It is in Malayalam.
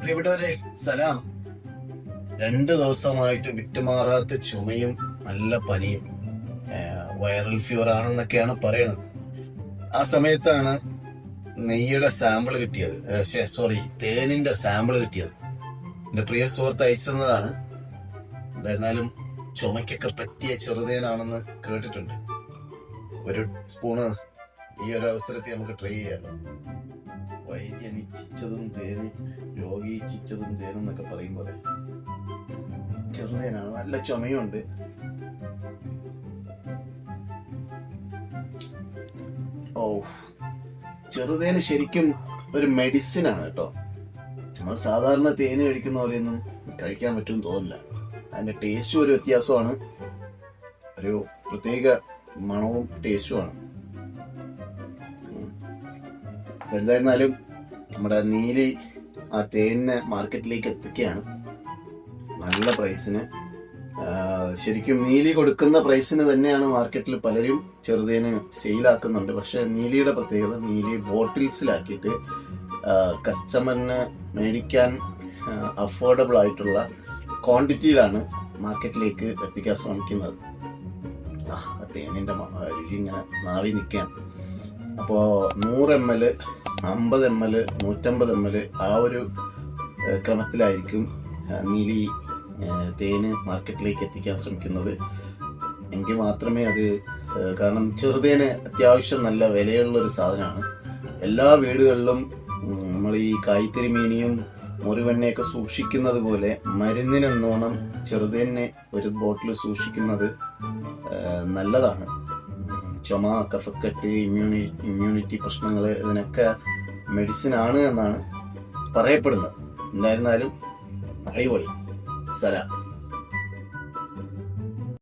പ്രിയപ്പെട്ടവരെ, സലാം. 2 ദിവസമായിട്ട് വിട്ടുമാറാത്ത ചുമയും നല്ല പനിയും, വൈറൽ ഫീവർ ആണെന്നൊക്കെയാണ് പറയുന്നത്. ആ സമയത്താണ് നെയ്യുടെ സാമ്പിൾ കിട്ടിയത്, തേനിന്റെ സാമ്പിൾ കിട്ടിയത്. എന്റെ പ്രിയ സുഹൃത്ത് അയച്ചതാണ്. എന്തായിരുന്നാലും ചുമക്കൊക്കെ പറ്റിയ ചെറുതേനാണെന്ന് കേട്ടിട്ടുണ്ട്. ഒരു സ്പൂണ് ഈ ഒരു അവസരത്തിൽ നമുക്ക് ട്രൈ ചെയ്യാമല്ലോ. വൈദ്യൻ ഇച്ഛിച്ചതും തേന്, രോഗി ഇച്ഛിച്ചതും തേനും എന്നൊക്കെ പറയും പോലെ ചെറുതേനാണ്. നല്ല ചുമയുണ്ട്. ഓ, ചെറുതേന് ശരിക്കും ഒരു മെഡിസിൻ ആണ് കേട്ടോ. നമ്മൾ സാധാരണ തേന് കഴിക്കുന്ന പോലെയൊന്നും കഴിക്കാൻ പറ്റുമെന്ന് തോന്നില്ല. അതിന്റെ ടേസ്റ്റും ഒരു വ്യത്യാസമാണ്, ഒരു പ്രത്യേക മണവും ടേസ്റ്റുമാണ്. എന്തായിരുന്നാലും നമ്മുടെ നീലി ആ തേനിനെ മാർക്കറ്റിലേക്ക് എത്തിക്കുകയാണ് നല്ല പ്രൈസിന്. ശരിക്കും നീലി കൊടുക്കുന്ന പ്രൈസിന് തന്നെയാണ് മാർക്കറ്റിൽ പലരും ചെറുതേന് സെയിലാക്കുന്നുണ്ട്. പക്ഷെ നീലിയുടെ പ്രത്യേകത, നീലി ബോട്ടിൽസിലാക്കിയിട്ട് കസ്റ്റമറിന് മേടിക്കാൻ അഫോർഡബിൾ ആയിട്ടുള്ള ക്വാണ്ടിറ്റിയിലാണ് മാർക്കറ്റിലേക്ക് എത്തിക്കാൻ ശ്രമിക്കുന്നത്. തേനിന്റെ രുചി ഇങ്ങനെ നാവി നിൽക്കാൻ. അപ്പോൾ 100 ml, 50 ml, 150 ml ആ ഒരു ക്രമത്തിലായിരിക്കും നീലി തേന് മാർക്കറ്റിലേക്ക് എത്തിക്കാൻ ശ്രമിക്കുന്നത്. എങ്കിൽ മാത്രമേ അത്, കാരണം ചെറുതേന് അത്യാവശ്യം നല്ല വിലയുള്ളൊരു സാധനമാണ്. എല്ലാ വീടുകളിലും നമ്മൾ ഈ കായ്ത്തിരിമീനിയും മുറിവെണ്ണയൊക്കെ സൂക്ഷിക്കുന്നത് പോലെ മരുന്നിനെന്നോണം ചെറുതേനെ ഒരു ബോട്ടിൽ സൂക്ഷിക്കുന്നത് നല്ലതാണ്. ചുമ, കഫക്കെട്ട്, ഇമ്മ്യൂണിറ്റി പ്രശ്നങ്ങൾ, ഇതിനൊക്കെ മെഡിസിൻ ആണ് എന്നാണ് പറയപ്പെടുന്നത്. എന്തായിരുന്നാലും അടിപൊളി. സലാം.